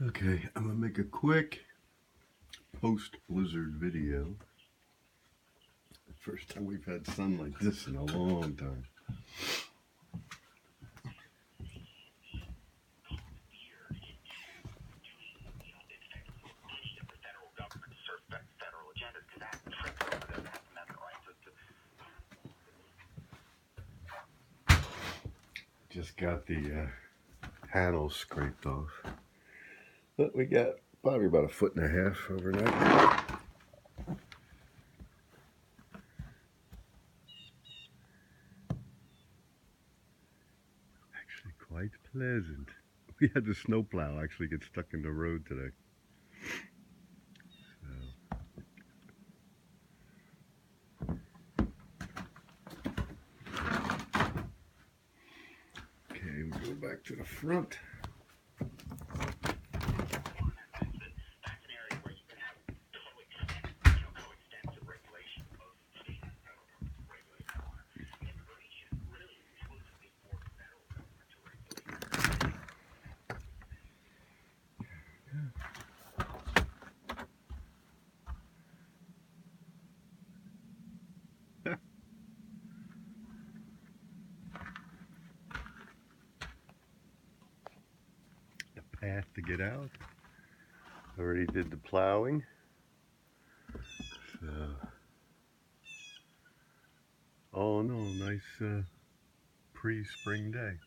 Okay, I'm gonna make a quick post-blizzard video. First time we've had sun like this in a long time. Just got the panels scraped off. But we got probably about a foot and a half overnight. Actually quite pleasant. We had the snowplow actually get stuck in the road today. Okay, we go back to the front. The path to get out. Already did the plowing. So, oh no, nice pre-spring day.